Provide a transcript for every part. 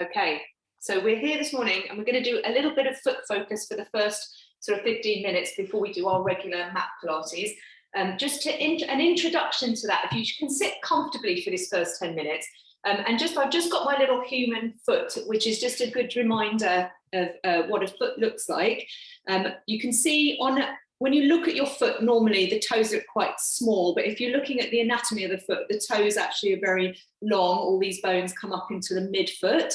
Okay, so we're here this morning and we're going to do a little bit of foot focus for the first sort of 15 minutes before we do our regular mat Pilates. Just to an introduction to that, if you can sit comfortably for this first 10 minutes. I've just got my little human foot, which is just a good reminder of what a foot looks like. You can see when you look at your foot, normally the toes are quite small, but if you're looking at the anatomy of the foot, the toes actually are very long. All these bones come up into the midfoot.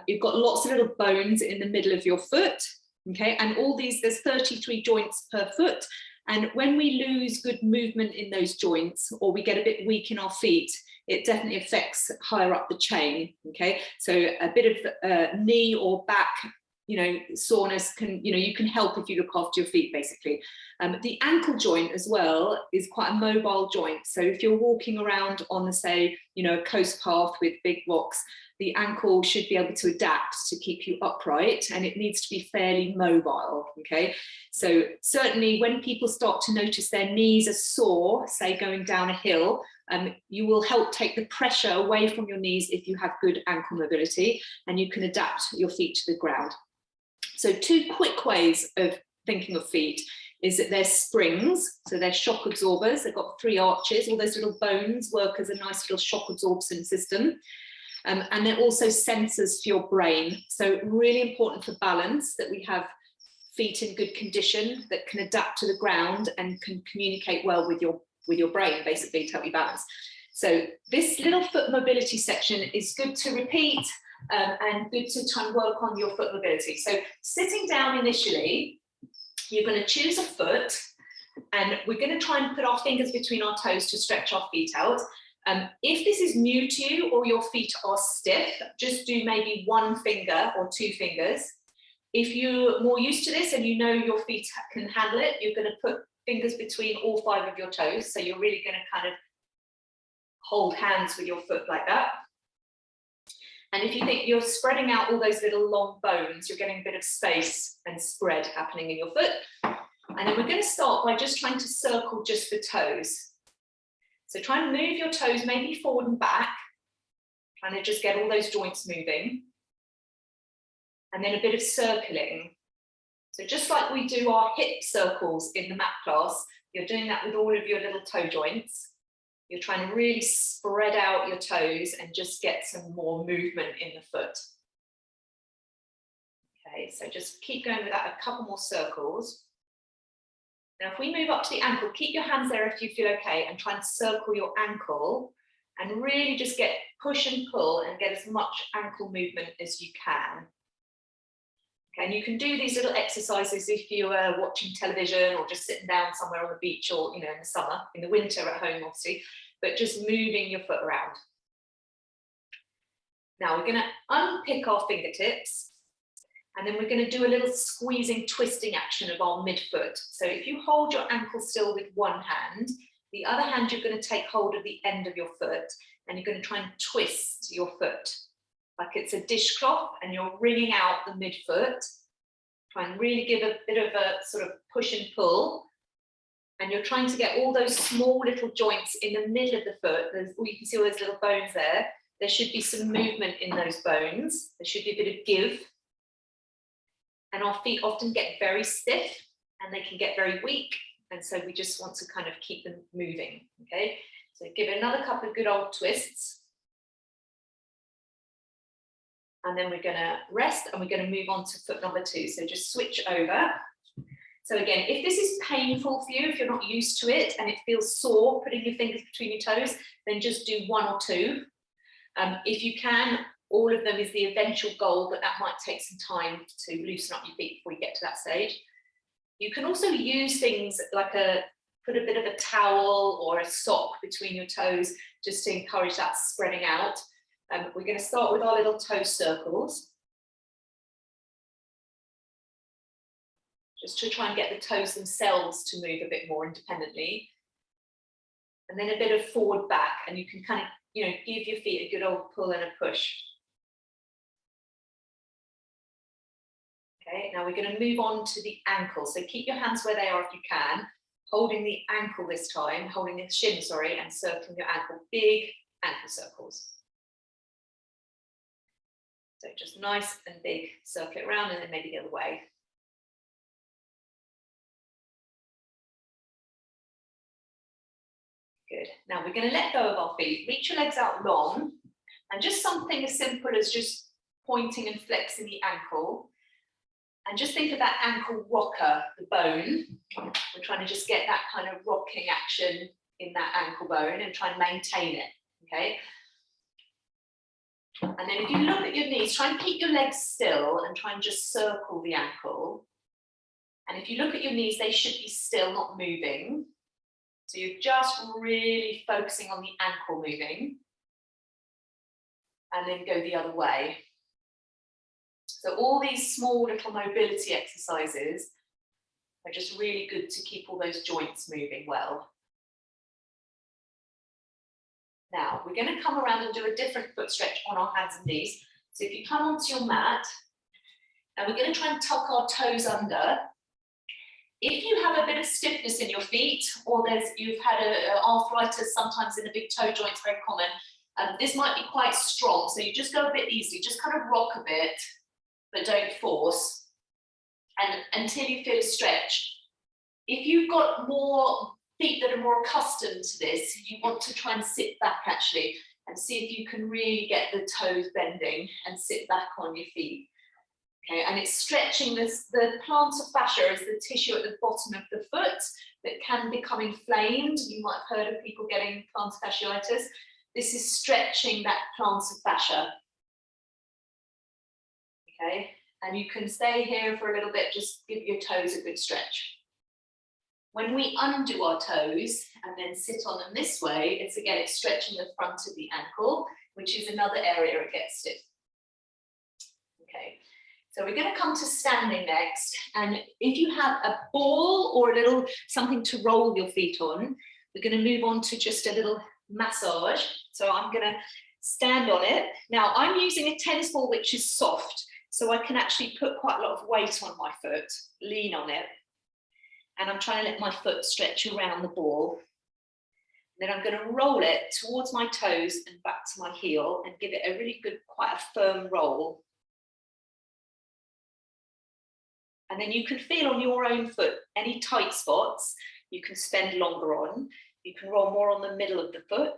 You've got lots of little bones in the middle of your foot, okay? And all these, there's 33 joints per foot. And when we lose good movement in those joints, or we get a bit weak in our feet, it definitely affects higher up the chain, okay? So a bit of knee or back, soreness you can help if you look after your feet, basically. The ankle joint as well is quite a mobile joint. So if you're walking around on, say, a coast path with big rocks, the ankle should be able to adapt to keep you upright, and it needs to be fairly mobile, okay? So certainly when people start to notice their knees are sore, say going down a hill, you will help take the pressure away from your knees if you have good ankle mobility, and you can adapt your feet to the ground. So two quick ways of thinking of feet is that they're springs, so they're shock absorbers. They've got 3 arches. All those little bones work as a nice little shock absorption system. And they're also sensors for your brain. So really important for balance that we have feet in good condition that can adapt to the ground and can communicate well with your brain, basically, to help you balance. So this little foot mobility section is good to repeat and good to try and work on your foot mobility. So sitting down initially, you're going to choose a foot, and we're going to try and put our fingers between our toes to stretch our feet out. If this is new to you or your feet are stiff, just do maybe 1 finger or 2 fingers. If you're more used to this and you know your feet can handle it, you're going to put fingers between all 5 of your toes. So you're really going to kind of hold hands with your foot like that. And if you think you're spreading out all those little long bones, you're getting a bit of space and spread happening in your foot. And then we're going to start by just trying to circle just the toes. So try and move your toes maybe forward and back, trying to just get all those joints moving. And then a bit of circling. So just like we do our hip circles in the mat class, you're doing that with all of your little toe joints. You're trying to really spread out your toes and just get some more movement in the foot. Okay, so just keep going with that, a couple more circles. Now, if we move up to the ankle, keep your hands there if you feel okay, and try and circle your ankle and really just push and pull and get as much ankle movement as you can. Okay, and you can do these little exercises if you are watching television or just sitting down somewhere on the beach, or in the summer, in the winter at home, obviously, but just moving your foot around. Now we're going to unpick our fingertips, and then we're going to do a little squeezing, twisting action of our midfoot. So if you hold your ankle still with 1 hand, the other hand you're going to take hold of the end of your foot, and you're going to try and twist your foot like it's a dishcloth, and you're wringing out the midfoot. Try and really give a bit of a sort of push and pull, and you're trying to get all those small little joints in the middle of the foot. You can see all those little bones there. There should be some movement in those bones. There should be a bit of give. And our feet often get very stiff and they can get very weak. And so we just want to kind of keep them moving, okay? So give it another couple of good old twists. And then we're gonna rest, and we're gonna move on to foot number 2. So just switch over. So again, if this is painful for you, if you're not used to it and it feels sore putting your fingers between your toes, then just do 1 or 2. If you can, all of them is the eventual goal, but that might take some time to loosen up your feet before you get to that stage. You can also use things like put a bit of a towel or a sock between your toes just to encourage that spreading out. We're going to start with our little toe circles, just to try and get the toes themselves to move a bit more independently. And then a bit of forward back, and you can kind of, give your feet a good old pull and a push. Okay, now we're going to move on to the ankle. So keep your hands where they are if you can, holding the ankle this time, holding the shin, sorry, and circling your ankle, big ankle circles. So just nice and big, circle it around and then maybe the other way. Good. Now we're going to let go of our feet, reach your legs out long, and just something as simple as just pointing and flexing the ankle. And just think of that ankle rocker, the bone. We're trying to just get that kind of rocking action in that ankle bone and try and maintain it, okay? And then if you look at your knees, try and keep your legs still and try and just circle the ankle. And if you look at your knees, they should be still, not moving. So you're just really focusing on the ankle moving. And then go the other way. So all these small little mobility exercises are just really good to keep all those joints moving well. Now, we're going to come around and do a different foot stretch on our hands and knees. So if you come onto your mat, and we're going to try and tuck our toes under. If you have a bit of stiffness in your feet, or you've had arthritis sometimes in the big toe joints, very common, this might be quite strong. So you just go a bit easy, just kind of rock a bit, but don't force, and until you feel a stretch. If you've got more feet that are more accustomed to this, you want to try and sit back actually and see if you can really get the toes bending and sit back on your feet. Okay, and it's stretching the plantar fascia is the tissue at the bottom of the foot that can become inflamed. You might have heard of people getting plantar fasciitis. This is stretching that plantar fascia. Okay, and you can stay here for a little bit, just give your toes a good stretch. When we undo our toes and then sit on them this way, it's stretching the front of the ankle, which is another area it gets stiff. Okay, so we're going to come to standing next. And if you have a ball or a little something to roll your feet on, we're going to move on to just a little massage. So I'm going to stand on it. Now I'm using a tennis ball, which is soft. So I can actually put quite a lot of weight on my foot, lean on it. And I'm trying to let my foot stretch around the ball. Then I'm going to roll it towards my toes and back to my heel and give it a really good, quite a firm roll. And then you can feel on your own foot any tight spots you can spend longer on. You can roll more on the middle of the foot.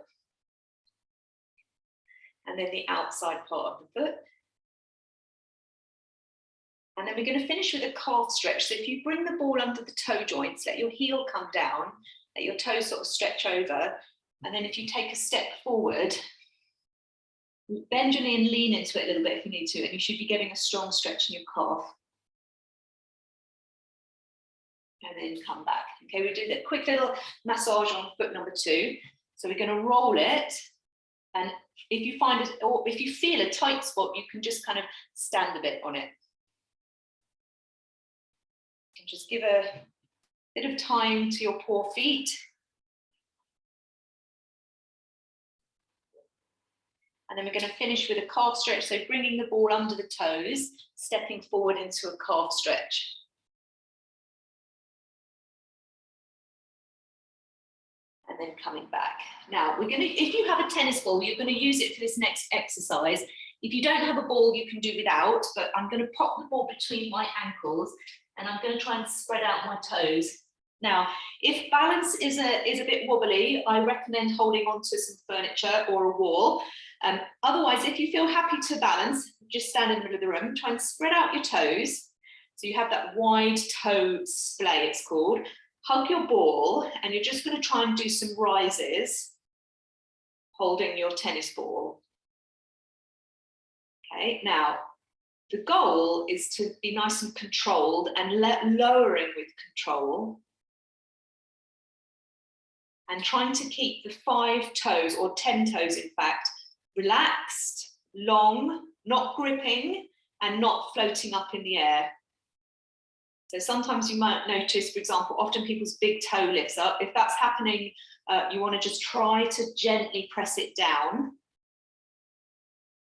And then the outside part of the foot. And then we're going to finish with a calf stretch. So if you bring the ball under the toe joints, let your heel come down, let your toes sort of stretch over. And then if you take a step forward, bend your knee and lean into it a little bit if you need to, and you should be getting a strong stretch in your calf. And then come back. Okay, we do that quick little massage on foot number 2. So we're going to roll it. And if you find it, or if you feel a tight spot, you can just kind of stand a bit on it. And just give a bit of time to your poor feet. And then we're going to finish with a calf stretch. So bringing the ball under the toes, stepping forward into a calf stretch. And then coming back. Now we're going to, if you have a tennis ball, you're going to use it for this next exercise. If you don't have a ball, you can do without, but I'm going to pop the ball between my ankles and I'm going to try and spread out my toes. Now, if balance is a bit wobbly, I recommend holding onto some furniture or a wall. Otherwise, if you feel happy to balance, just stand in the middle of the room, try and spread out your toes. So you have that wide toe splay, it's called. Hug your ball, and you're just going to try and do some rises, holding your tennis ball. Okay, now, the goal is to be nice and controlled and lowering with control. And trying to keep the 5 toes, or 10 toes in fact, relaxed, long, not gripping, and not floating up in the air. So sometimes you might notice, for example, often people's big toe lifts up. If that's happening, you want to just try to gently press it down.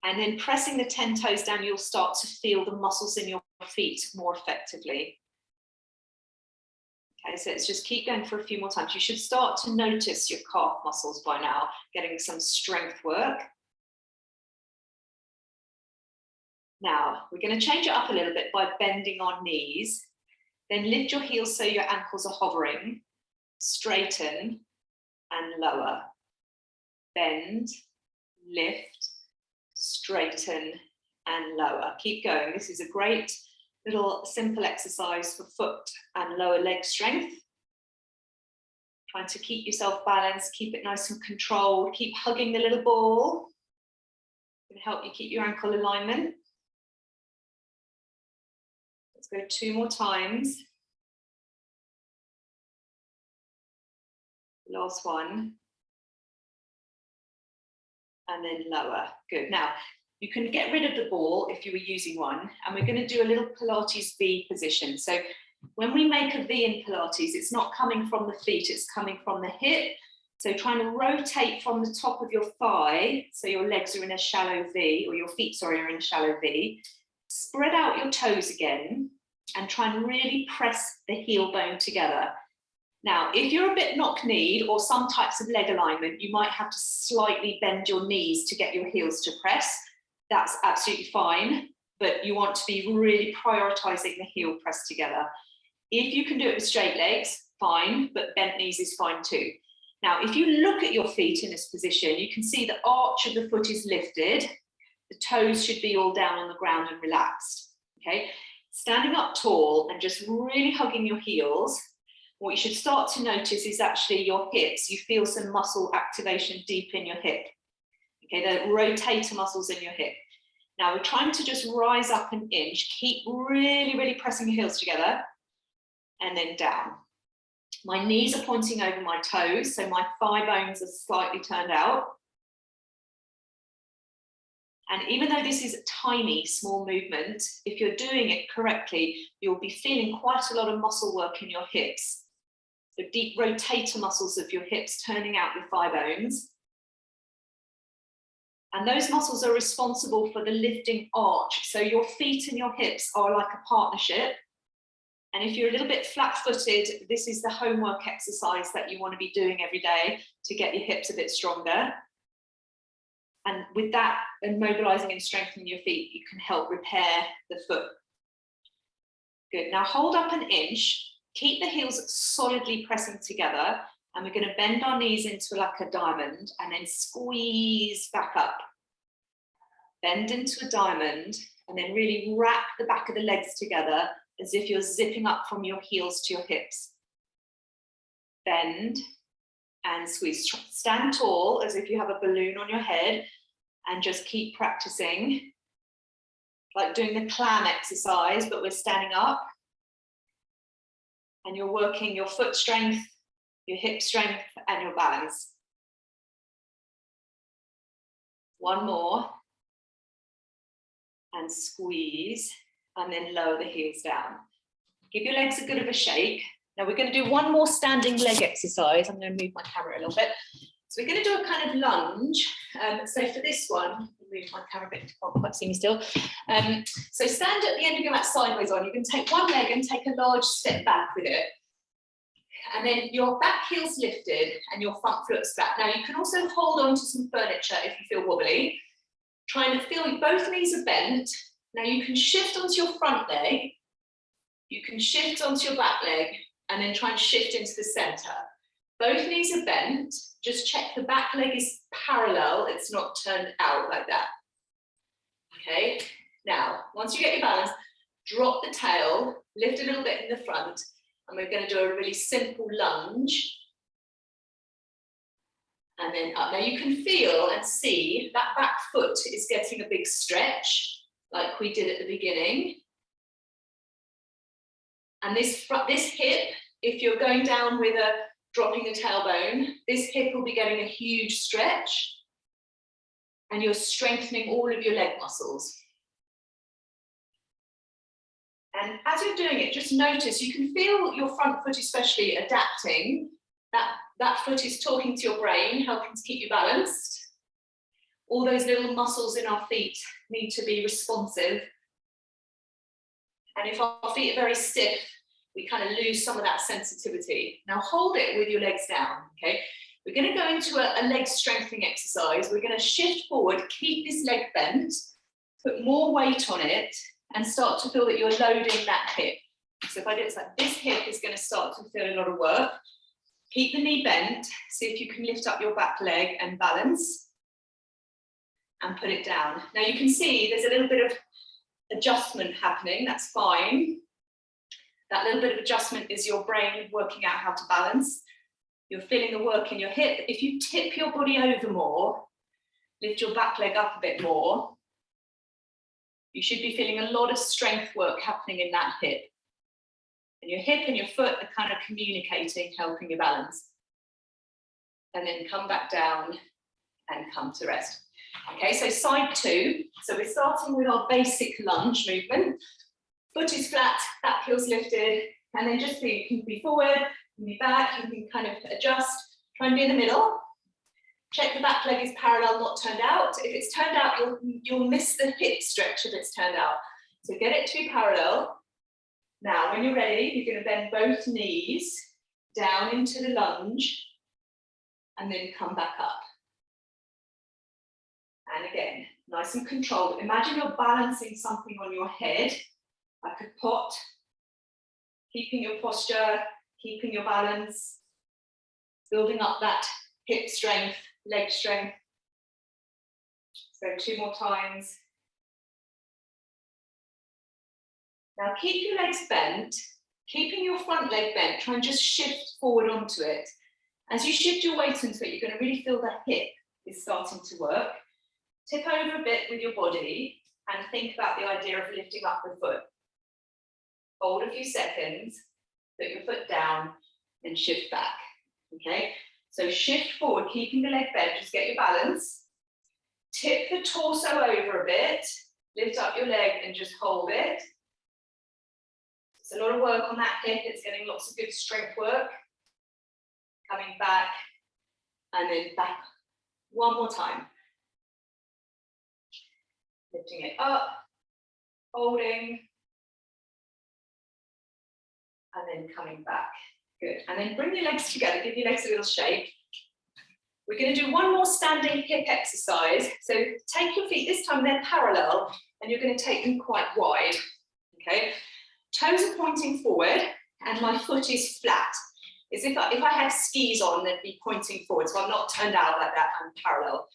And then pressing the 10 toes down, you'll start to feel the muscles in your feet more effectively. Okay, so let's just keep going for a few more times. You should start to notice your calf muscles by now, getting some strength work. Now, we're going to change it up a little bit by bending our knees. Then lift your heels so your ankles are hovering. Straighten and lower. Bend, lift, straighten and lower. Keep going. This is a great little simple exercise for foot and lower leg strength. Trying to keep yourself balanced, keep it nice and controlled, keep hugging the little ball. It's going to help you keep your ankle alignment. Let's go 2 more times. Last one. And then lower. Good. Now, you can get rid of the ball if you were using one, and we're going to do a little Pilates V position. So when we make a V in Pilates, it's not coming from the feet, it's coming from the hip. So trying to rotate from the top of your thigh, so your legs are in a shallow V, or your feet, sorry, are in a shallow V. Spread out your toes again, and try and really press the heel bone together. Now, if you're a bit knock-kneed or some types of leg alignment, you might have to slightly bend your knees to get your heels to press. That's absolutely fine, but you want to be really prioritizing the heel press together. If you can do it with straight legs, fine, but bent knees is fine too. Now, if you look at your feet in this position, you can see the arch of the foot is lifted. The toes should be all down on the ground and relaxed, okay? Standing up tall and just really hugging your heels. What you should start to notice is actually your hips. You feel some muscle activation deep in your hip. Okay, the rotator muscles in your hip. Now we're trying to just rise up an inch. Keep really, really pressing your heels together and then down. My knees are pointing over my toes, so my thigh bones are slightly turned out. And even though this is a tiny, small movement, if you're doing it correctly, you'll be feeling quite a lot of muscle work in your hips. The deep rotator muscles of your hips turning out your thigh bones. And those muscles are responsible for the lifting arch. So your feet and your hips are like a partnership. And if you're a little bit flat-footed, this is the homework exercise that you want to be doing every day to get your hips a bit stronger. And with that, and mobilizing and strengthening your feet, you can help repair the foot. Good. Now hold up an inch. Keep the heels solidly pressing together, and we're going to bend our knees into like a diamond and then squeeze back up. Bend into a diamond and then really wrap the back of the legs together as if you're zipping up from your heels to your hips. Bend and squeeze. Stand tall as if you have a balloon on your head and just keep practicing. Like doing the clam exercise, but we're standing up. And you're working your foot strength, your hip strength, and your balance. One more. And squeeze, and then lower the heels down. Give your legs a bit of a shake. Now we're going to do one more standing leg exercise. I'm going to move my camera a little bit. So we're going to do a kind of lunge. So for this one, move my camera a bit, you can't quite see me still. So stand at the end of your mat sideways on. You can take one leg and take a large step back with it. And then your back heel's lifted and your front foot's flat. Now you can also hold on to some furniture if you feel wobbly. Try and feel both knees are bent. Now you can shift onto your front leg. You can shift onto your back leg and then try and shift into the center. Both knees are bent. Just check the back leg is parallel. It's not turned out like that. Okay. Now, once you get your balance, drop the tail, lift a little bit in the front, and we're going to do a really simple lunge. And then up. Now you can feel and see that back foot is getting a big stretch, like we did at the beginning. And this hip, if you're going down with a dropping the tailbone, this hip will be getting a huge stretch. And you're strengthening all of your leg muscles. And as you're doing it, just notice, you can feel your front foot especially adapting. That foot is talking to your brain, helping to keep you balanced. All those little muscles in our feet need to be responsive. And if our feet are very stiff, we kind of lose some of that sensitivity. Now hold it with your legs down, okay? We're going to go into a leg strengthening exercise. We're going to shift forward, keep this leg bent, put more weight on it and start to feel that you're loading that hip. So if I do it like this, hip is going to start to feel a lot of work. Keep the knee bent, see if you can lift up your back leg and balance and put it down. Now you can see there's a little bit of adjustment happening, that's fine. That little bit of adjustment is your brain working out how to balance. You're feeling the work in your hip. If you tip your body over more, lift your back leg up a bit more, you should be feeling a lot of strength work happening in that hip. And your hip and your foot are kind of communicating, helping you balance. And then come back down and come to rest. Okay, so side two. So we're starting with our basic lunge movement. Foot is flat, back heel's lifted, and then just you can be forward, you can be back, you can kind of adjust, try and be in the middle. Check the back leg is parallel, not turned out. If it's turned out, you'll miss the hip stretch if it's turned out. So get it to be parallel. Now, when you're ready, you're going to bend both knees down into the lunge and then come back up. And again, nice and controlled. Imagine you're balancing something on your head, like a pot, keeping your posture, keeping your balance, building up that hip strength, leg strength. So 2 more times. Now keep your legs bent, keeping your front leg bent, try and just shift forward onto it. As you shift your weight into it, you're going to really feel the hip is starting to work. Tip over a bit with your body and think about the idea of lifting up the foot. Hold a few seconds, put your foot down and shift back, okay? So shift forward, keeping the leg bent, just get your balance. Tip the torso over a bit, lift up your leg and just hold it. It's a lot of work on that hip, it's getting lots of good strength work. Coming back and then back. One more time. Lifting it up, holding, and then coming back. Good. And then bring your legs together, give your legs a little shake. We're going to do one more standing hip exercise. So take your feet, this time they're parallel, and you're going to take them quite wide. Okay? Toes are pointing forward, and my foot is flat. As if I had skis on, they'd be pointing forward. So I'm not turned out like that, I'm parallel.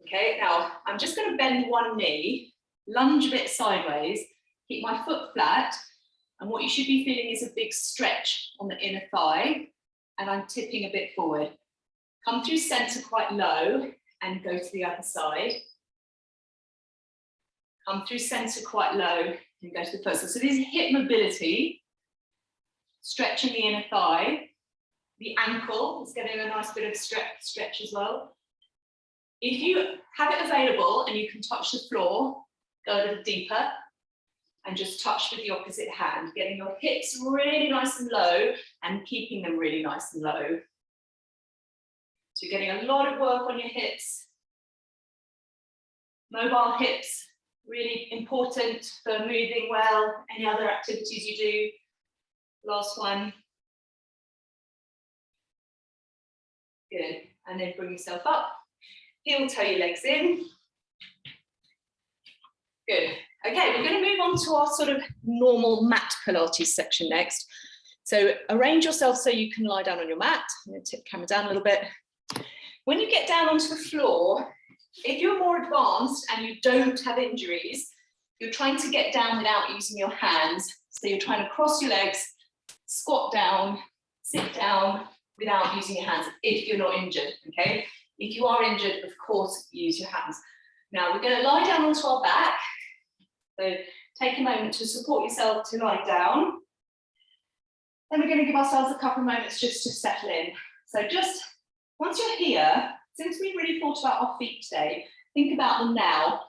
Okay, now I'm just going to bend one knee, lunge a bit sideways, keep my foot flat, and what you should be feeling is a big stretch on the inner thigh, and I'm tipping a bit forward. Come through center quite low and go to the other side. Come through center quite low and go to the first side. So this is hip mobility, stretching the inner thigh. The ankle is getting a nice bit of stretch as well. If you have it available and you can touch the floor, go a little deeper and just touch with the opposite hand, getting your hips really nice and low and keeping them really nice and low. So you're getting a lot of work on your hips. Mobile hips, really important for moving well, any other activities you do. Last one. Good, and then bring yourself up. Heel toe your legs in. Good. Okay, we're going to move on to our sort of normal mat Pilates section next. So arrange yourself so you can lie down on your mat. I'm going to tip the camera down a little bit. When you get down onto the floor, if you're more advanced and you don't have injuries, you're trying to get down without using your hands. So you're trying to cross your legs, squat down, sit down without using your hands if you're not injured, okay? If you are injured, of course, use your hands. Now we're going to lie down onto our back. So take a moment to support yourself to lie down. Then we're going to give ourselves a couple of moments just to settle in. So just once you're here, since we really thought about our feet today, think about them now.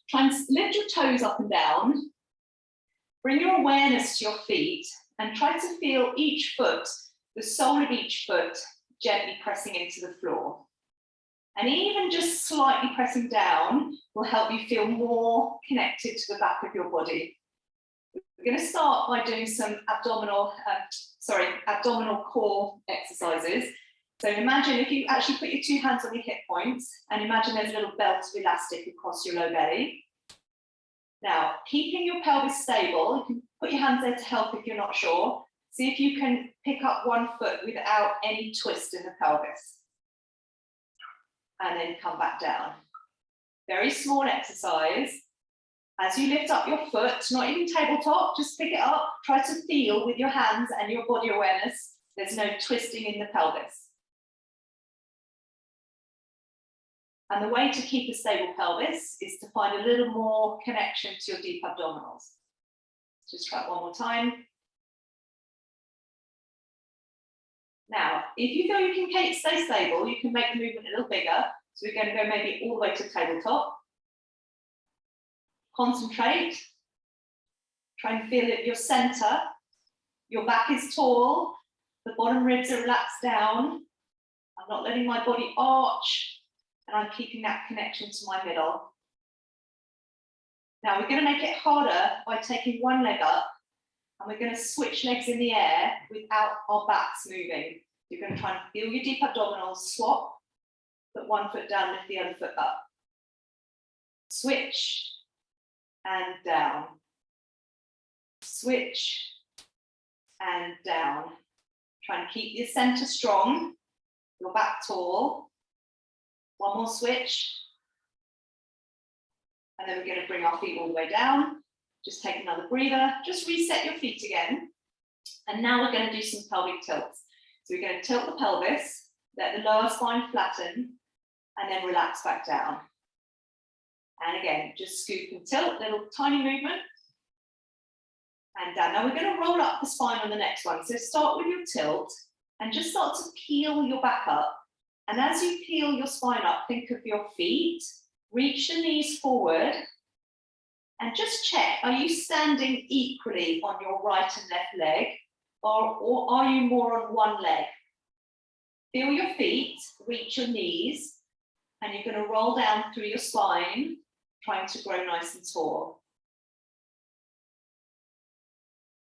Try and lift your toes up and down. Bring your awareness to your feet and try to feel each foot, the sole of each foot, gently pressing into the floor. And even just slightly pressing down will help you feel more connected to the back of your body. We're going to start by doing some abdominal core exercises. So imagine if you actually put your two hands on your hip points and imagine there's a little belt of elastic across your low belly. Now, keeping your pelvis stable, you can put your hands there to help if you're not sure. See if you can pick up one foot without any twist in the pelvis. And then come back down. Very small exercise. As you lift up your foot, not even tabletop, just pick it up. Try to feel with your hands and your body awareness. There's no twisting in the pelvis. And the way to keep a stable pelvis is to find a little more connection to your deep abdominals. Just try it one more time. Now, if you feel you can stay stable, you can make the movement a little bigger. So we're going to go maybe all the way to tabletop. Concentrate. Try and feel it, your center. Your back is tall. The bottom ribs are relaxed down. I'm not letting my body arch. And I'm keeping that connection to my middle. Now we're going to make it harder by taking one leg up. And we're going to switch legs in the air without our backs moving. You're going to try and feel your deep abdominals, swap, put one foot down, lift the other foot up. Switch and down. Switch and down. Try and keep your center strong, your back tall. One more switch. And then we're going to bring our feet all the way down. Just take another breather, just reset your feet again. And now we're going to do some pelvic tilts. So we're going to tilt the pelvis, let the lower spine flatten, and then relax back down. And again, just scoop and tilt, little tiny movement. And down. Now we're going to roll up the spine on the next one. So start with your tilt and just start to peel your back up. And as you peel your spine up, think of your feet, reach the knees forward. And just check, are you standing equally on your right and left leg, or are you more on one leg? Feel your feet, reach your knees, and you're going to roll down through your spine, trying to grow nice and tall.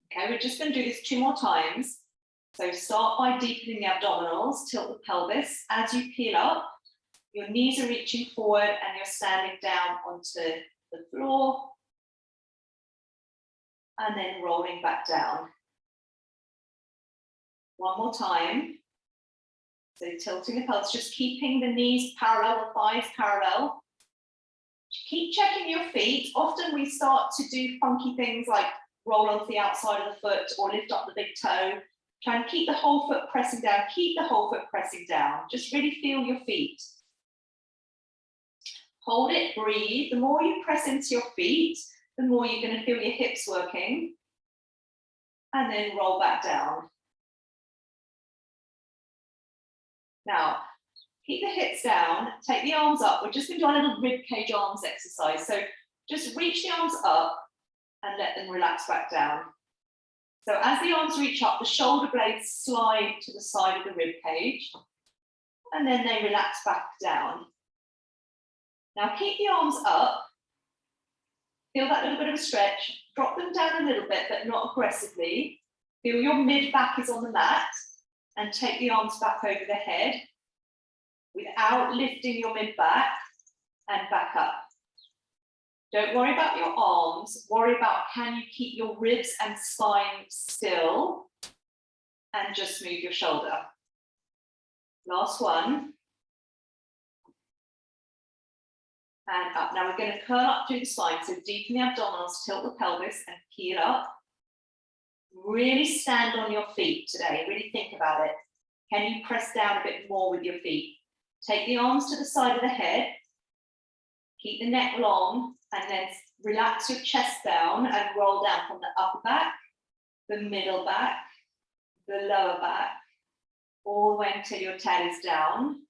Okay, we're just going to do this 2 more times. So start by deepening the abdominals, tilt the pelvis. As you peel up, your knees are reaching forward and you're standing down onto the floor. And then rolling back down. One more time. So tilting the pelvis, just keeping the knees parallel, the thighs parallel. Keep checking your feet. Often we start to do funky things like roll onto the outside of the foot or lift up the big toe. Try and keep the whole foot pressing down. Keep the whole foot pressing down. Just really feel your feet. Hold it, breathe. The more you press into your feet, the more you're going to feel your hips working. And then roll back down. Now, keep the hips down, take the arms up. We're just going to do a little rib cage arms exercise. So just reach the arms up and let them relax back down. So as the arms reach up, the shoulder blades slide to the side of the rib cage. And then they relax back down. Now keep the arms up. Feel that little bit of a stretch. Drop them down a little bit, but not aggressively. Feel your mid-back is on the mat. And take the arms back over the head without lifting your mid-back and back up. Don't worry about your arms. Worry about, can you keep your ribs and spine still and just move your shoulder. Last one. And up. Now we're going to curl up through the spine. So deepen the abdominals, tilt the pelvis and peel up. Really stand on your feet today. Really think about it. Can you press down a bit more with your feet? Take the arms to the side of the head. Keep the neck long and then relax your chest down and roll down from the upper back, the middle back, the lower back, all the way until your tail is down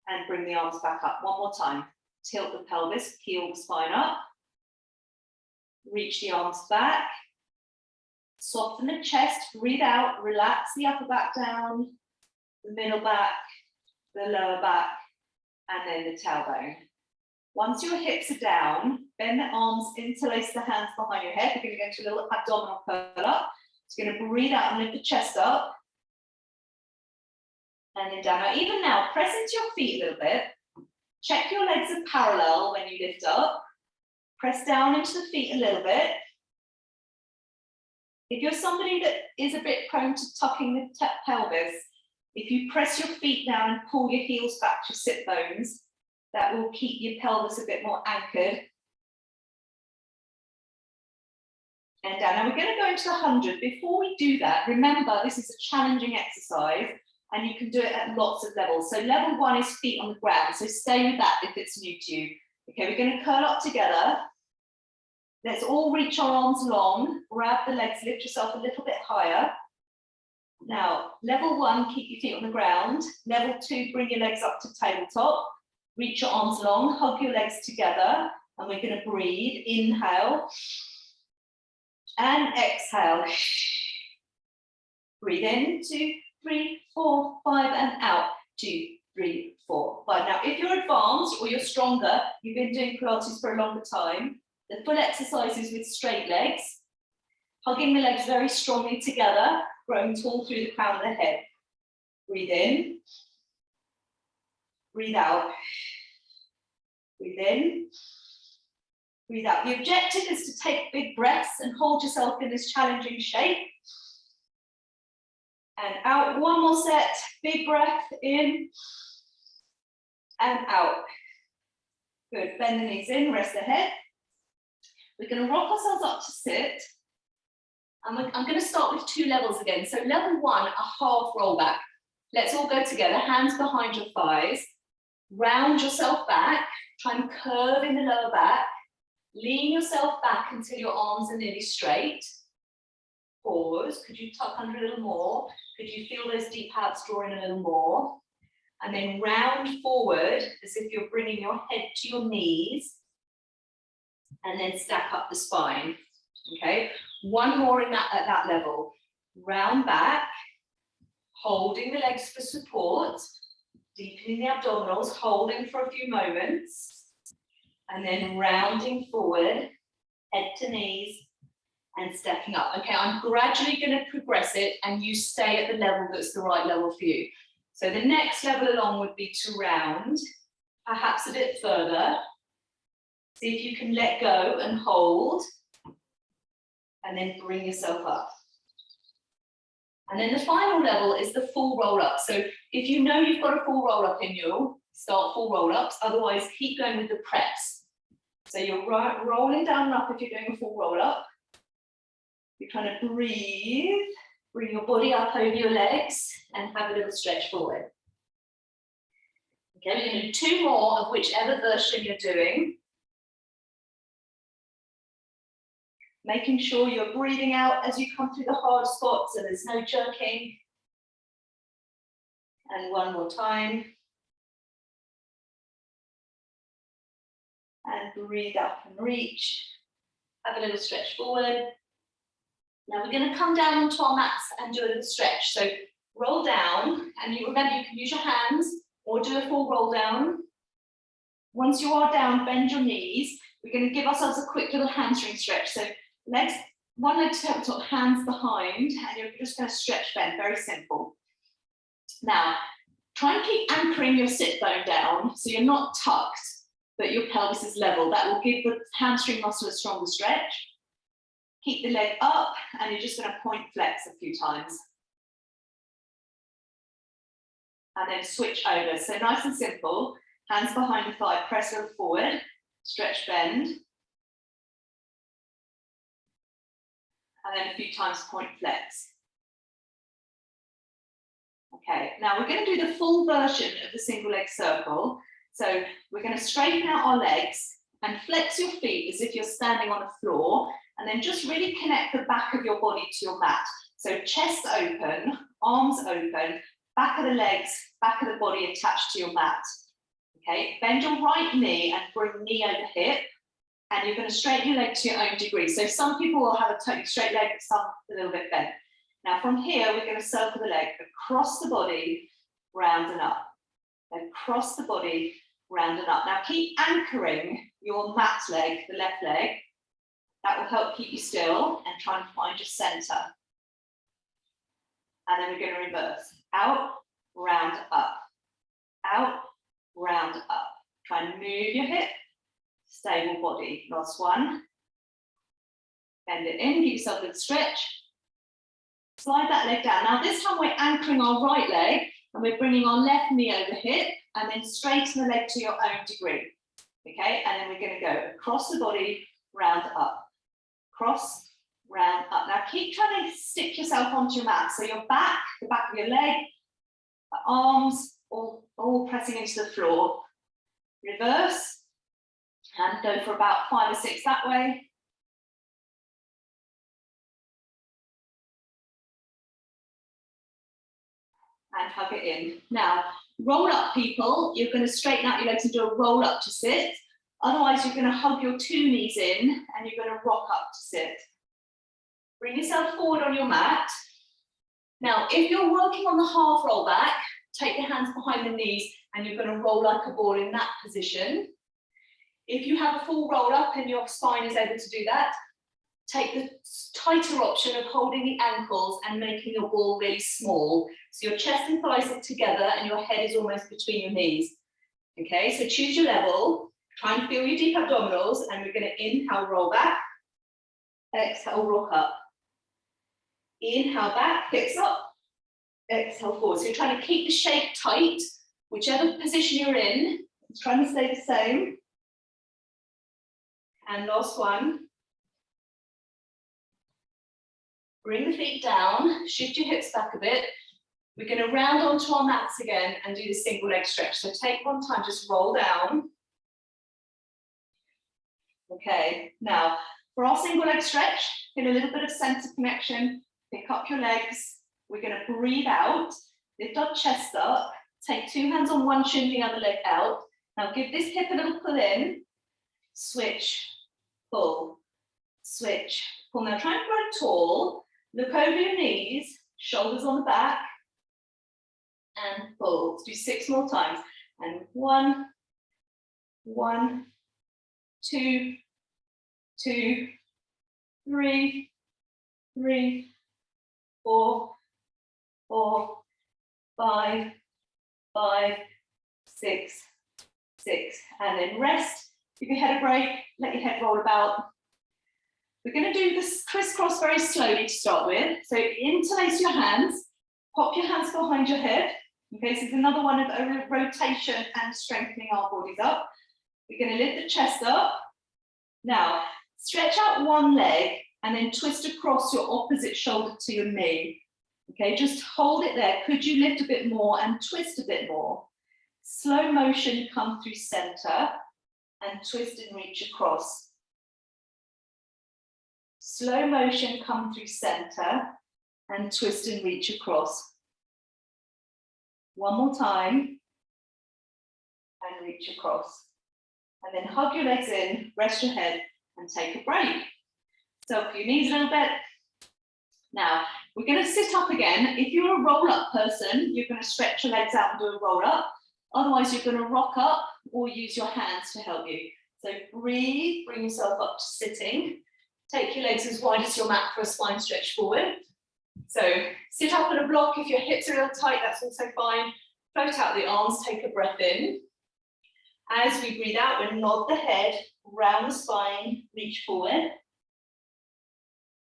and bring the arms back up. One more time. Tilt the pelvis, peel the spine up. Reach the arms back. Soften the chest, breathe out, relax the upper back down, the middle back, the lower back, and then the tailbone. Once your hips are down, bend the arms, interlace the hands behind your head. We're going to go into a little abdominal curl up. It's going to breathe out and lift the chest up. And then down. Now, even now, press into your feet a little bit. Check your legs are parallel when you lift up. Press down into the feet a little bit. If you're somebody that is a bit prone to tucking the pelvis, if you press your feet down and pull your heels back to sit bones, that will keep your pelvis a bit more anchored. And down. Now we're going to go into the 100. Before we do that, remember this is a challenging exercise and you can do it at lots of levels. So level 1 is feet on the ground. So stay with that if it's new to you. Okay, we're going to curl up together. Let's all reach our arms long, grab the legs, lift yourself a little bit higher. Now, level 1, keep your feet on the ground. Level 2, bring your legs up to tabletop. Reach your arms long, hug your legs together, and we're going to breathe. Inhale and exhale. Breathe in, 2, 3, 4, 5, and out. 2, 3, 4, 5. Now, if you're advanced or you're stronger, you've been doing Pilates for a longer time, the full exercise is with straight legs, hugging the legs very strongly together, growing tall through the crown of the head. Breathe in, breathe out. Breathe in, breathe out. The objective is to take big breaths and hold yourself in this challenging shape. And out, one more set, big breath in and out. Good, bend the knees in, rest the head. We're going to rock ourselves up to sit. I'm going to start with 2 levels again. So level 1, a half roll back. Let's all go together, hands behind your thighs. Round yourself back, try and curve in the lower back. Lean yourself back until your arms are nearly straight. Pause, could you tuck under a little more? Could you feel those deep abs drawing a little more? And then round forward as if you're bringing your head to your knees. And then stack up the spine, okay? One more at that level. Round back, holding the legs for support, deepening the abdominals, holding for a few moments, and then rounding forward, head to knees, and stepping up. Okay, I'm gradually going to progress it, and you stay at the level that's the right level for you. So the next level along would be to round, perhaps a bit further. See if you can let go and hold, and then bring yourself up. And then the final level is the full roll up. So if you know you've got a full roll up in you, start full roll ups, otherwise keep going with the press. So you're rolling down and up if you're doing a full roll up. You're trying to breathe, bring your body up over your legs and have a little stretch forward. Okay, we're going to do 2 more of whichever version you're doing. Making sure you're breathing out as you come through the hard spots so there's no jerking. And one more time. And breathe up and reach. Have a little stretch forward. Now we're going to come down onto our mats and do a little stretch. So roll down, and you remember you can use your hands or do a full roll down. Once you are down, bend your knees. We're going to give ourselves a quick little hamstring stretch. So legs, one leg to tabletop, hands behind, and you're just going to stretch bend, very simple. Now, try and keep anchoring your sit bone down so you're not tucked, but your pelvis is level. That will give the hamstring muscle a stronger stretch. Keep the leg up, and you're just going to point flex a few times. And then switch over. So nice and simple, hands behind the thigh, press a little forward, stretch bend. And then a few times point flex. Okay, now we're going to do the full version of the single leg circle. So we're going to straighten out our legs and flex your feet as if you're standing on the floor, and then just really connect the back of your body to your mat. So chest open, arms open, back of the legs, back of the body attached to your mat. Okay, bend your right knee and bring knee over hip. And you're going to straighten your leg to your own degree. So some people will have a totally straight leg, some a little bit bent. Now from here, we're going to circle the leg across the body, round and up. Across the body, round and up. Now keep anchoring your mat leg, the left leg. That will help keep you still and try and find your center. And then we're going to reverse. Out, round up, out, round up. Try and move your hip, stable body. Last one. Bend it in, give yourself a little stretch. Slide that leg down. Now this time we're anchoring our right leg and we're bringing our left knee over hip and then straighten the leg to your own degree. Okay, and then we're going to go across the body, round up, cross, round up. Now keep trying to stick yourself onto your mat. So your back, the back of your leg, the arms, all pressing into the floor. Reverse and go for about 5 or 6 that way. And hug it in. Now, roll up, people. You're going to straighten out your legs and do a roll up to sit. Otherwise, you're going to hug your 2 knees in and you're going to rock up to sit. Bring yourself forward on your mat. Now, if you're working on the half roll back, take your hands behind the knees and you're going to roll like a ball in that position. If you have a full roll up and your spine is able to do that, take the tighter option of holding the ankles and making your ball really small. So your chest and thighs are together and your head is almost between your knees. Okay, so choose your level, try and feel your deep abdominals, and we're going to inhale, roll back, exhale, rock up. Inhale back, hips up, exhale forward. So you're trying to keep the shape tight, whichever position you're in, it's trying to stay the same. And last one. Bring the feet down, shift your hips back a bit. We're going to round onto our mats again and do the single leg stretch. So take one time, just roll down. Okay, now for our single leg stretch, get a little bit of center connection, pick up your legs. We're going to breathe out, lift our chest up, take 2 hands on one shin, the other leg out. Now give this hip a little pull in, switch, pull, switch, pull. Now try and grow tall. Look over your knees, shoulders on the back, and pull. Let's do 6 more times. And 1, 1, 2, 2, 3, 3, 4, 4, 5, 5, 6, 6. And then rest. Give your head a break. Let your head roll about. We're going to do this crisscross very slowly to start with. So interlace your hands, pop your hands behind your head. Okay, so this is another one of a rotation and strengthening our bodies up. We're going to lift the chest up. Now, stretch out one leg and then twist across your opposite shoulder to your knee. Okay, just hold it there. Could you lift a bit more and twist a bit more? Slow motion, come through center and twist and reach across. Slow motion, come through center and twist and reach across. One more time and reach across. And then hug your legs in, rest your head and take a break. So your knees a little bit. Now, we're going to sit up again. If you're a roll up person, you're going to stretch your legs out and do a roll up. Otherwise, you're going to rock up or use your hands to help you. So breathe, bring yourself up to sitting. Take your legs as wide as your mat for a spine stretch forward. So sit up in a block. If your hips are a little tight, that's also fine. Float out the arms, take a breath in. As we breathe out, we'll nod the head, round the spine, reach forward.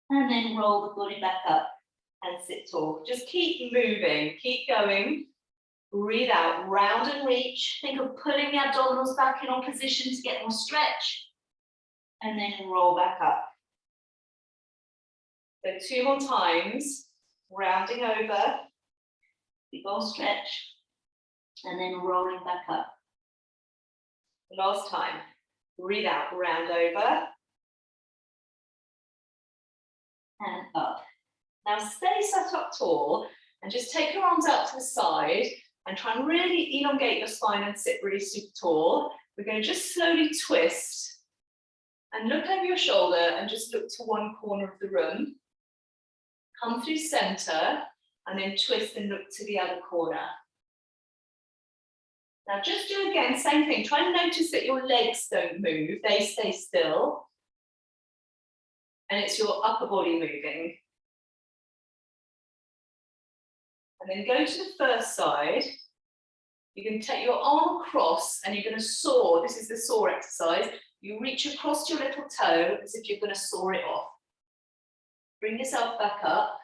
And then roll the body back up and sit tall. Just keep moving, keep going. Breathe out, round and reach. Think of pulling the abdominals back in on position to get more stretch. And then roll back up. So 2 more times, rounding over, big old stretch, and then rolling back up. Last time, breathe out, round over, and up. Now stay sat up tall, and just take your arms out to the side, and try and really elongate your spine and sit really super tall. We're going to just slowly twist, and look over your shoulder, and just look to one corner of the room. Come through center and then twist and look to the other corner. Now just do again, same thing. Try and notice that your legs don't move, they stay still. And it's your upper body moving. And then go to the first side. You're going to take your arm across and you're going to saw. This is the saw exercise. You reach across your little toe as if you're going to saw it off. Bring yourself back up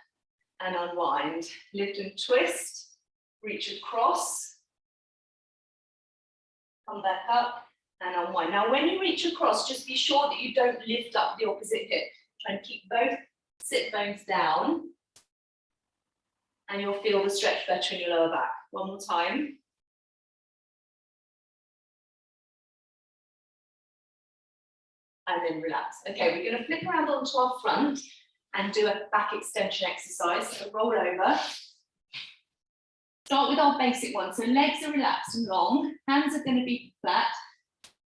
and unwind. Lift and twist. Reach across. Come back up and unwind. Now, when you reach across, just be sure that you don't lift up the opposite hip. Try and keep both sit bones down. And you'll feel the stretch better in your lower back. One more time. And then relax. Okay, we're going to flip around onto our front and do a back extension exercise. So roll over. Start with our basic one. So legs are relaxed and long. Hands are going to be flat.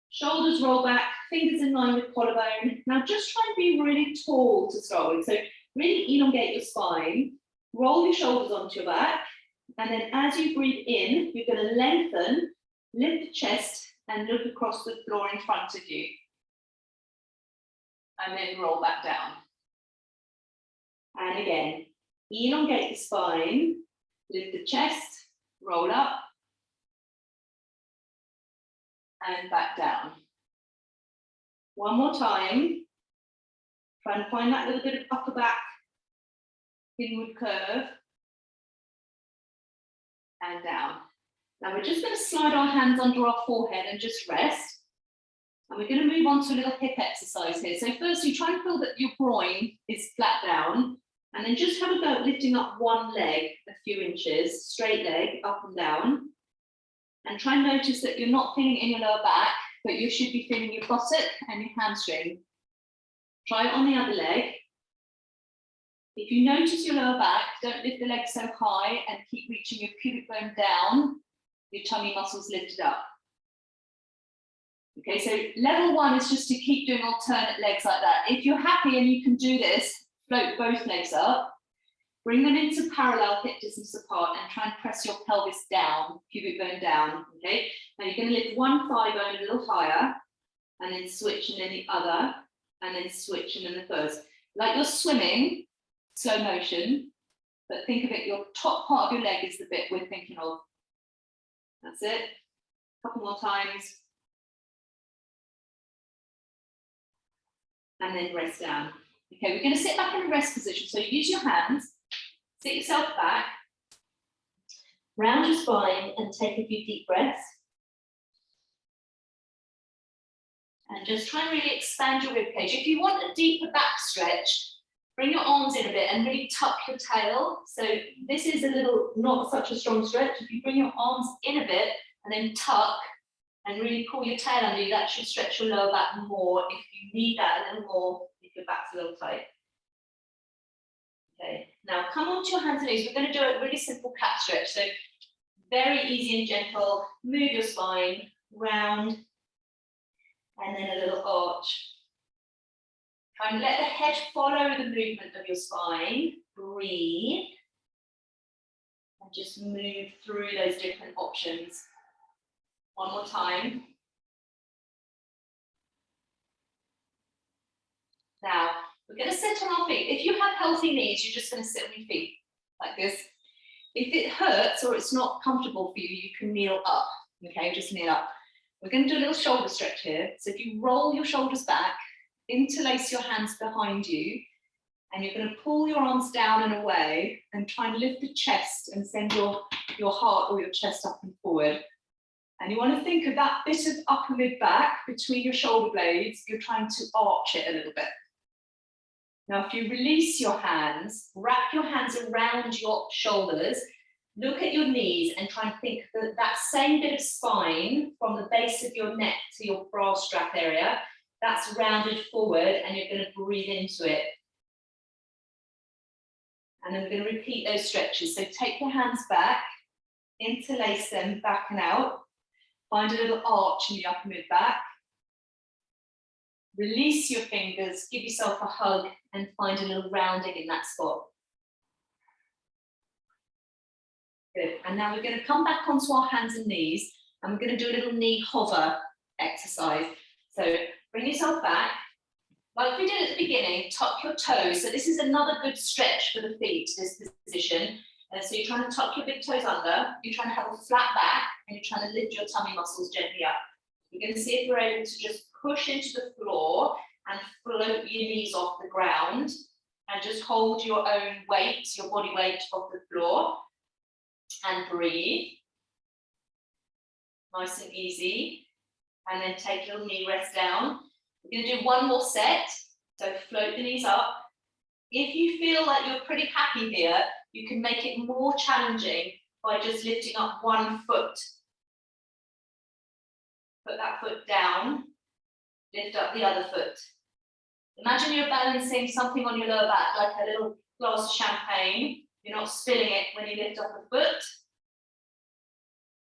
Shoulders roll back. Fingers in line with collarbone. Now just try and be really tall to start with. So really elongate your spine. Roll your shoulders onto your back. And then as you breathe in, you're going to lengthen, lift the chest, and look across the floor in front of you. And then roll back down. And again, elongate the spine, lift the chest, roll up, and back down. One more time. Try and find that little bit of upper back, inward curve, and down. Now we're just going to slide our hands under our forehead and just rest. And we're going to move on to a little hip exercise here. So firstly, try and feel that your groin is flat down, and then just have a go at lifting up one leg a few inches, straight leg, up and down. And try and notice that you're not feeling it in your lower back, but you should be feeling your buttock and your hamstring. Try it on the other leg. If you notice your lower back, don't lift the leg so high and keep reaching your pubic bone down, your tummy muscles lifted up. Okay, so level one is just to keep doing alternate legs like that. If you're happy and you can do this, float both legs up, bring them into parallel hip distance apart and try and press your pelvis down, pubic bone down, okay? Now you're going to lift one thigh bone a little higher and then switch and then the other and then switch and then the first. Like you're swimming, slow motion, but think of it, your top part of your leg is the bit we're thinking of. That's it. A couple more times. And then rest down. Okay, we're going to sit back in a rest position. So use your hands, sit yourself back, round your spine and take a few deep breaths. And just try and really expand your rib cage. If you want a deeper back stretch, bring your arms in a bit and really tuck your tail. So this is a little, not such a strong stretch. If you bring your arms in a bit and then tuck and really pull your tail under you, that should stretch your lower back more. If you need that a little more, if your back's a little tight. Okay, now come onto your hands and knees. We're going to do a really simple cat stretch. So very easy and gentle. Move your spine, round, and then a little arch. Try and let the head follow the movement of your spine. Breathe. And just move through those different options. One more time. Now, we're going to sit on our feet. If you have healthy knees, you're just going to sit on your feet like this. If it hurts or it's not comfortable for you, you can kneel up. Okay, just kneel up. We're going to do a little shoulder stretch here. So if you roll your shoulders back, interlace your hands behind you, and you're going to pull your arms down and away and try and lift the chest and send your heart or your chest up and forward. And you want to think of that bit of upper mid back between your shoulder blades. You're trying to arch it a little bit. Now, if you release your hands, wrap your hands around your shoulders, look at your knees and try and think that that same bit of spine from the base of your neck to your bra strap area, that's rounded forward and you're going to breathe into it. And then we're going to repeat those stretches. So take your hands back, interlace them back and out. Find a little arch in the upper mid back. Release your fingers, give yourself a hug and find a little rounding in that spot. Good. And now we're going to come back onto our hands and knees and we're going to do a little knee hover exercise. So bring yourself back. Like we did at the beginning, tuck your toes. So this is another good stretch for the feet, this position. And so you're trying to tuck your big toes under, you're trying to have a flat back, and you're trying to lift your tummy muscles gently up. You're going to see if you're able to just push into the floor and float your knees off the ground, and just hold your own weight, your body weight off the floor, and breathe. Nice and easy. And then take your knee rest down. We're going to do one more set. So float the knees up. If you feel like you're pretty happy here, you can make it more challenging by just lifting up one foot. Put that foot down, lift up the other foot. Imagine you're balancing something on your lower back, like a little glass of champagne. You're not spilling it when you lift up a foot.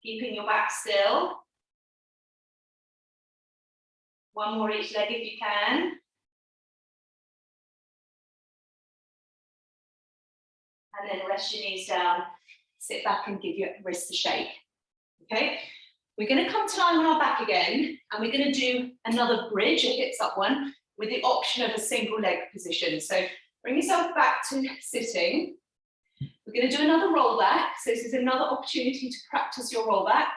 Keeping your back still. One more each leg if you can. And then rest your knees down, sit back and give your wrists a shake. Okay, we're going to come to lying on our back again, and we're going to do another bridge, a hips up one, with the option of a single leg position. So bring yourself back to sitting. We're going to do another roll back. So this is another opportunity to practice your roll back.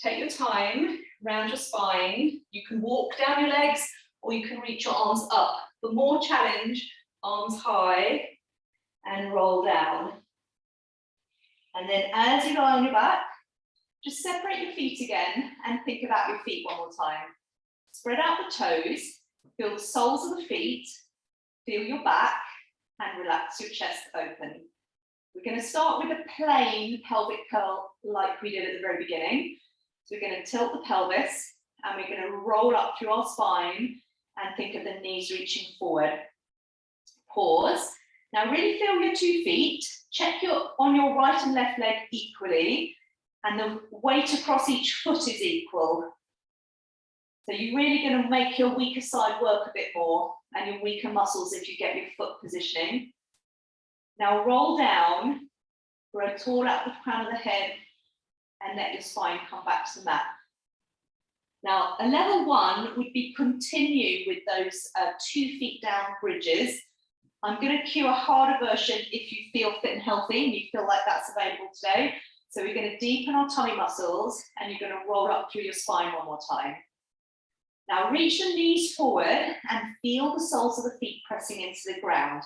Take your time, round your spine. You can walk down your legs, or you can reach your arms up. For more challenge, arms high, and roll down. And then as you lie on your back, just separate your feet again and think about your feet one more time. Spread out the toes, feel the soles of the feet, feel your back, and relax your chest open. We're going to start with a plain pelvic curl like we did at the very beginning. So we're going to tilt the pelvis, and we're going to roll up through our spine and think of the knees reaching forward. Pause. Now really feel your 2 feet, check on your right and left leg equally, and the weight across each foot is equal. So you're really going to make your weaker side work a bit more, and your weaker muscles if you get your foot positioning. Now roll down, grow tall out the crown of the head, and let your spine come back to the mat. Now a level 1 would be continue with those 2 feet down bridges. I'm going to cue a harder version if you feel fit and healthy and you feel like that's available today. So we're going to deepen our tummy muscles, and you're going to roll up through your spine one more time. Now reach the knees forward and feel the soles of the feet pressing into the ground.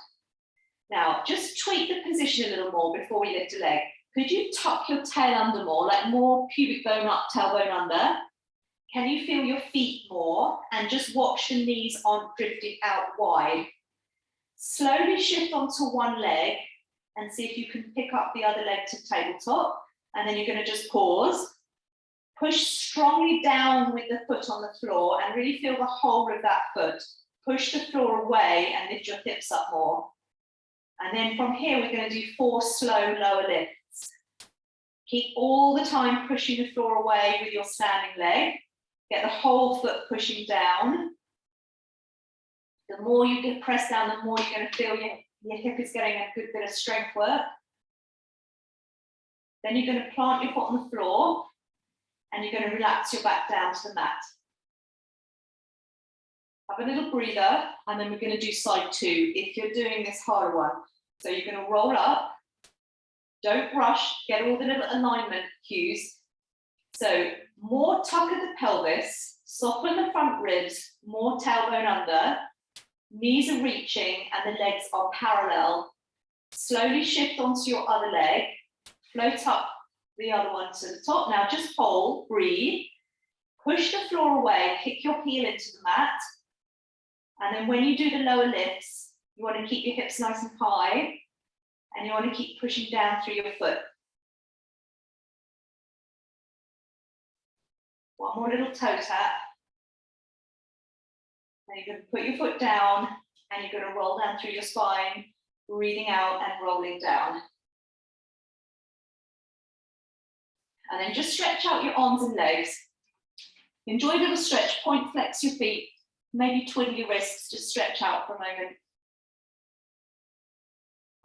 Now just tweak the position a little more before we lift a leg. Could you tuck your tail under more, like more pubic bone up, tailbone under? Can you feel your feet more? And just watch the knees on drifting out wide. Slowly shift onto one leg and see if you can pick up the other leg to tabletop. And then you're going to just pause. Push strongly down with the foot on the floor and really feel the whole of that foot. Push the floor away and lift your hips up more. And then from here, we're going to do 4 slow lower lifts. Keep all the time pushing the floor away with your standing leg. Get the whole foot pushing down. The more you get pressed down, the more you're going to feel your hip is getting a good bit of strength work. Then you're going to plant your foot on the floor, and you're going to relax your back down to the mat. Have a little breather, and then we're going to do side 2 if you're doing this harder one. So you're going to roll up, don't rush, get all the little alignment cues. So more tuck of the pelvis, soften the front ribs, more tailbone under, knees are reaching and the legs are parallel. Slowly shift onto your other leg, float up the other one to the top. Now just hold, breathe, push the floor away, kick your heel into the mat. And then when you do the lower lifts, you want to keep your hips nice and high, and you want to keep pushing down through your foot. One more little toe tap. Then you're going to put your foot down, and you're going to roll down through your spine, breathing out and rolling down. And then just stretch out your arms and legs. Enjoy a little stretch, point flex your feet, maybe twiddle your wrists, just stretch out for a moment.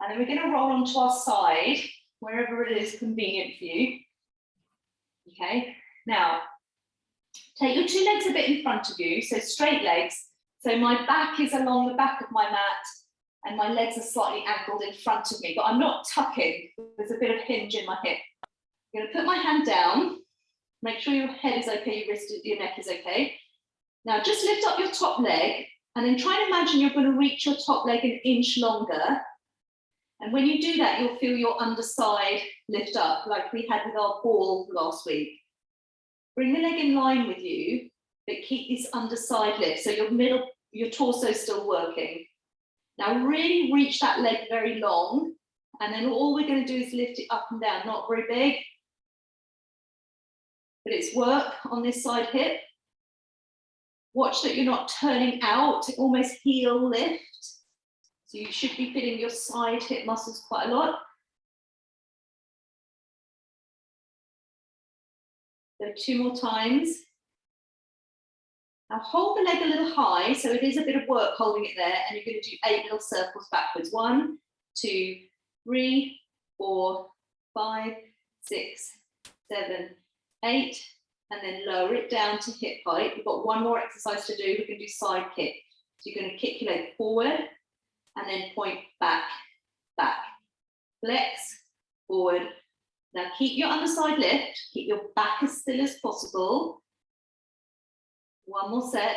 And then we're going to roll onto our side, wherever it is convenient for you. Okay, now take your 2 legs a bit in front of you, so straight legs. So my back is along the back of my mat, and my legs are slightly angled in front of me, but I'm not tucking. There's a bit of hinge in my hip. I'm going to put my hand down. Make sure your head is okay, your neck is okay. Now just lift up your top leg and then try and imagine you're going to reach your top leg an inch longer. And when you do that, you'll feel your underside lift up like we had with our ball last week. Bring the leg in line with you, but keep this underside lift. So your torso is still working. Now really reach that leg very long. And then all we're going to do is lift it up and down, not very big. But it's work on this side hip. Watch that you're not turning out, almost heel lift. So you should be feeling your side hip muscles quite a lot. So 2 more times. Now hold the leg a little high, so it is a bit of work holding it there, and you're going to do 8 little circles backwards. 1, 2, 3, 4, 5, 6, 7, 8, and then lower it down to hip height. We've got one more exercise to do. We're going to do side kick. So you're going to kick your leg forward and then point back, back. Flex, forward. Now keep your underside lift. Keep your back as still as possible. One more set.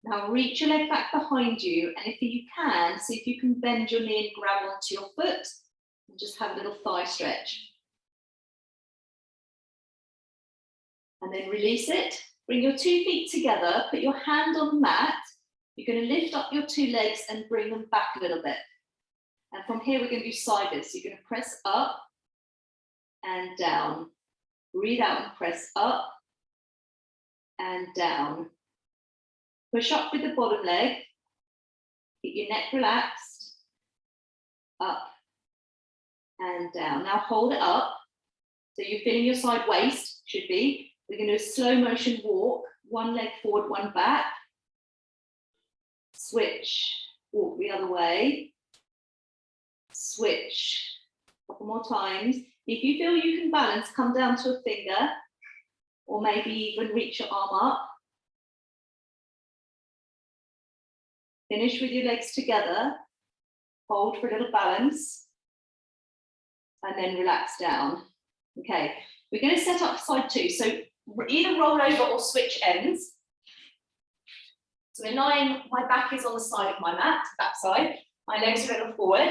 Now reach your leg back behind you, and if you can, see if you can bend your knee and grab onto your foot and just have a little thigh stretch. And then release it. Bring your 2 feet together, put your hand on the mat. You're going to lift up your 2 legs and bring them back a little bit. And from here, we're going to do side lifts. So you're going to press up and down. Breathe out and press up and down. Push up with the bottom leg. Keep your neck relaxed. Up and down. Now hold it up. So you're feeling your side waist, should be. We're going to do a slow motion walk. 1 leg forward, 1 back. Switch. Walk the other way. Switch. A couple more times. If you feel you can balance, come down to a finger, or maybe even reach your arm up. Finish with your legs together. Hold for a little balance. And then relax down. Okay, we're going to set up side 2. So either roll over or switch ends. So in line, my back is on the side of my mat, back side. My legs are a little forward.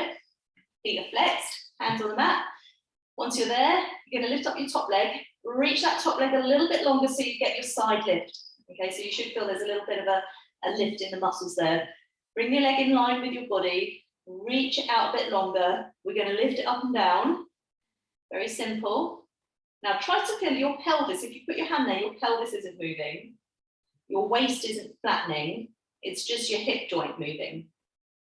Feet are flexed, hands on the mat. Once you're there, you're going to lift up your top leg. Reach that top leg a little bit longer so you get your side lift. Okay, so you should feel there's a little bit of a lift in the muscles there. Bring your leg in line with your body. Reach it out a bit longer. We're going to lift it up and down. Very simple. Now try to feel your pelvis. If you put your hand there, your pelvis isn't moving. Your waist isn't flattening. It's just your hip joint moving.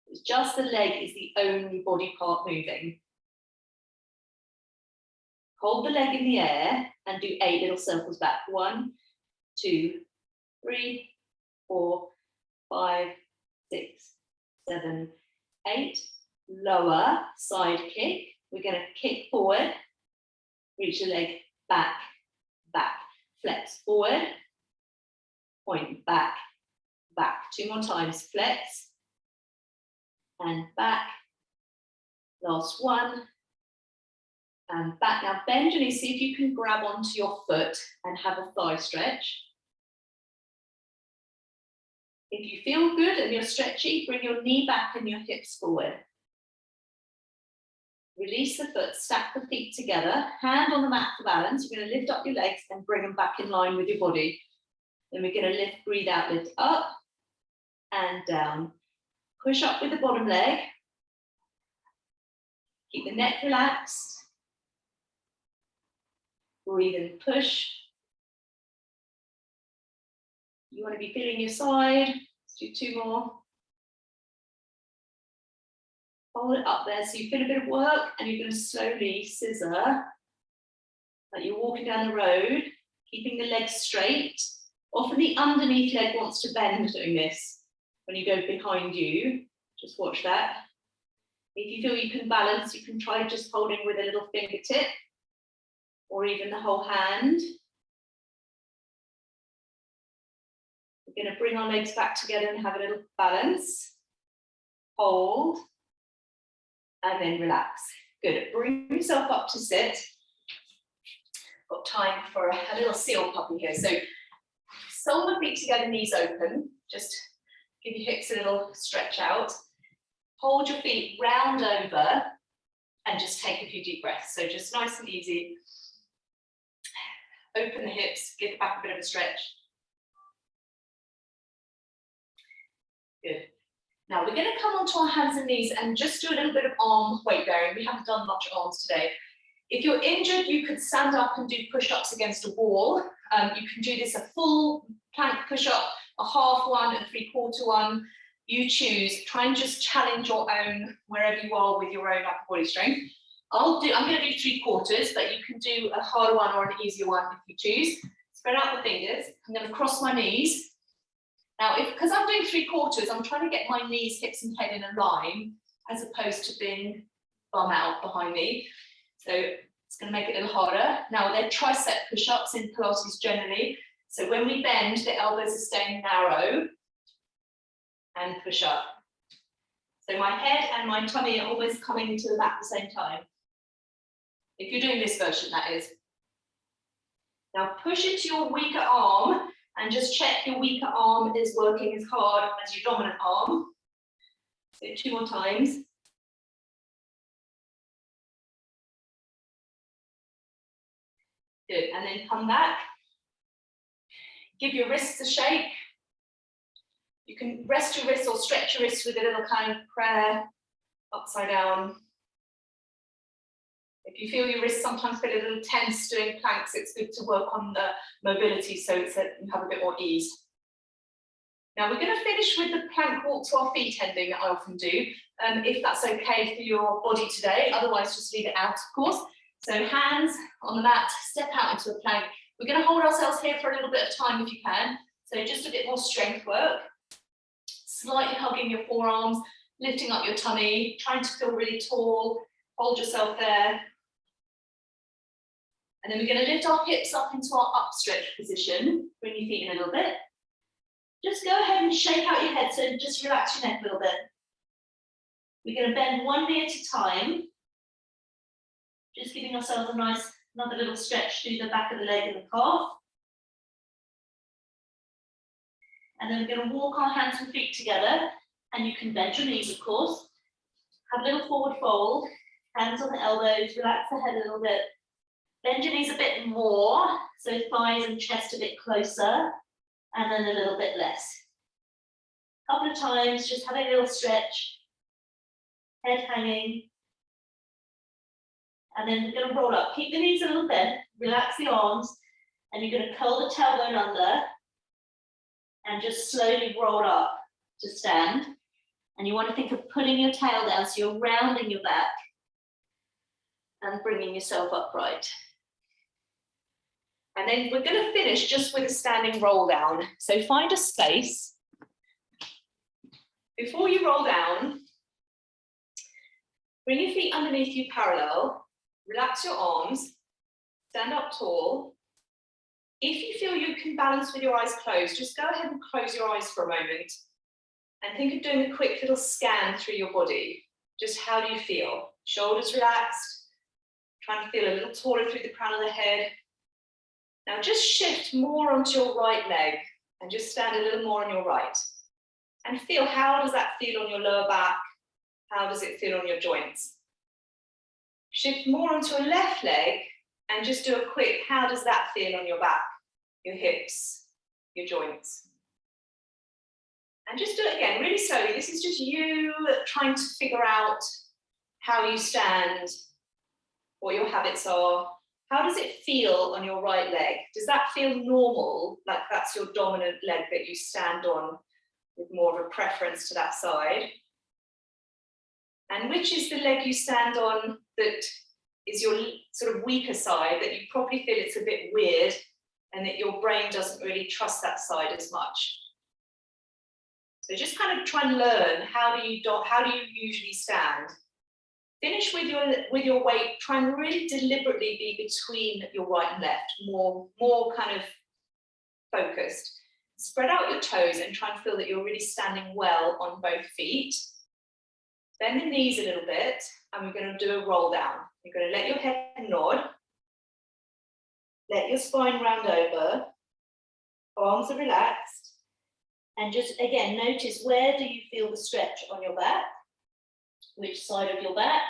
It's just the leg is the only body part moving. Hold the leg in the air and do 8 little circles back. 1, 2, 3, 4, 5, 6, 7, 8. Lower side kick. We're going to kick forward. Reach the leg back, back. Flex forward. Point back, back. 2 more times. Flex. And back. Last one. And back. Now bend your knees. See if you can grab onto your foot and have a thigh stretch. If you feel good and you're stretchy, bring your knee back and your hips forward. Release the foot, stack the feet together, hand on the mat for balance. You're going to lift up your legs and bring them back in line with your body. Then we're going to lift, breathe out, lift up and down. Push up with the bottom leg. Keep the neck relaxed. Breathe and push. You want to be feeling your side. Let's do 2 more. Hold it up there so you feel a bit of work, and you're going to slowly scissor like you're walking down the road, keeping the legs straight. Often the underneath leg wants to bend doing this. When you go behind you, just watch that. If you feel you can balance, you can try just holding with a little fingertip or even the whole hand. We're going to bring our legs back together and have a little balance. hold, and then relax. Good. Bring yourself up to sit. Got time for a little seal puppy here. So sole the feet together, knees open. Just give your hips a little stretch out. Hold your feet round over and just take a few deep breaths. So just nice and easy. Open the hips, give the back a bit of a stretch. Good. Now we're going to come onto our hands and knees and just do a little bit of arm weight bearing. We haven't done much arms today. If you're injured, you could stand up and do push-ups against a wall. You can do this a full plank push-up, a half one, a 3/4 one. You choose. Try and just challenge your own, wherever you are with your own upper body strength. I'm going to do 3/4, but you can do a harder one or an easier one if you choose. Spread out the fingers. I'm going to cross my knees. Now, because I'm doing 3/4, I'm trying to get my knees, hips, and head in a line, as opposed to being bum out behind me. So it's going to make it a little harder. Now, they're tricep push-ups in Pilates generally. So when we bend, the elbows are staying narrow and push up. So my head and my tummy are almost coming to the back at the same time. If you're doing this version, that is. Now push into your weaker arm and just check your weaker arm is working as hard as your dominant arm. So 2 more times. Good, and then come back. Give your wrists a shake. You can rest your wrists or stretch your wrists with a little kind of prayer, upside down. If you feel your wrists sometimes feel a little tense doing planks, it's good to work on the mobility so you have a bit more ease. Now we're going to finish with the plank walk to our feet ending that I often do, if that's okay for your body today. Otherwise, just leave it out, of course. So hands on the mat, step out into a plank. We're going to hold ourselves here for a little bit of time if you can. So just a bit more strength work. Slightly hugging your forearms, lifting up your tummy, trying to feel really tall. Hold yourself there. And then we're going to lift our hips up into our upstretch position. Bring your feet in a little bit. Just go ahead and shake out your head, so just relax your neck a little bit. We're going to bend one knee at a time. Just giving ourselves a nice, another little stretch through the back of the leg and the calf. And then we're going to walk our hands and feet together, and you can bend your knees, of course. Have a little forward fold, hands on the elbows, relax the head a little bit. Bend your knees a bit more, so thighs and chest a bit closer, and then a little bit less. A couple of times, just having a little stretch, head hanging. And then we're going to roll up. Keep the knees a little bent, relax the arms, and you're going to curl the tailbone under and just slowly roll up to stand. And you want to think of pulling your tail down, so you're rounding your back and bringing yourself upright. And then we're going to finish just with a standing roll down. So find a space. Before you roll down, bring your feet underneath you parallel, relax your arms, stand up tall. If you feel you can balance with your eyes closed, just go ahead and close your eyes for a moment and think of doing a quick little scan through your body. Just how do you feel? Shoulders relaxed, trying to feel a little taller through the crown of the head. Now just shift more onto your right leg and just stand a little more on your right. And feel, how does that feel on your lower back? How does it feel on your joints? Shift more onto your left leg and just do a quick, how does that feel on your back, your hips, your joints? And just do it again, really slowly. This is just you trying to figure out how you stand, what your habits are. How does it feel on your right leg? Does that feel normal, like that's your dominant leg that you stand on with more of a preference to that side? And which is the leg you stand on that is your sort of weaker side, that you probably feel it's a bit weird and that your brain doesn't really trust that side as much? So just kind of try and learn, how do you usually stand? Finish with your weight, try and really deliberately be between your right and left, more kind of focused. Spread out your toes and try and feel that you're really standing well on both feet. Bend the knees a little bit, and we're going to do a roll down. You're going to let your head nod, let your spine round over, arms are relaxed, and just again notice, where do you feel the stretch on your back? Which side of your back?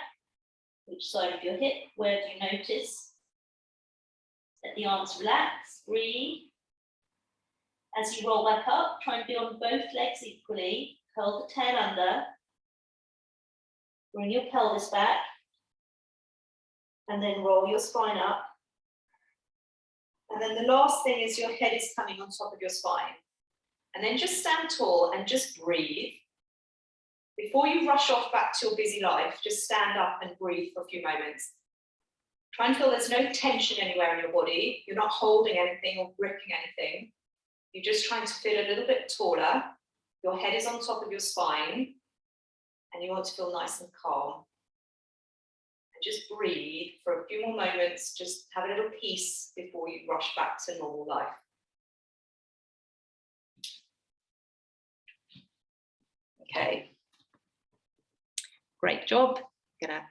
Which side of your hip? Where do you notice? Let the arms relax, breathe. As you roll back up, try and be on both legs equally. Curl the tail under. Bring your pelvis back. And then roll your spine up. And then the last thing is your head is coming on top of your spine. And then just stand tall and just breathe. Before you rush off back to your busy life, just stand up and breathe for a few moments. Try and feel there's no tension anywhere in your body. You're not holding anything or gripping anything. You're just trying to feel a little bit taller. Your head is on top of your spine, and you want to feel nice and calm. And just breathe for a few more moments. Just have a little peace before you rush back to normal life. Okay. Great job. I'm gonna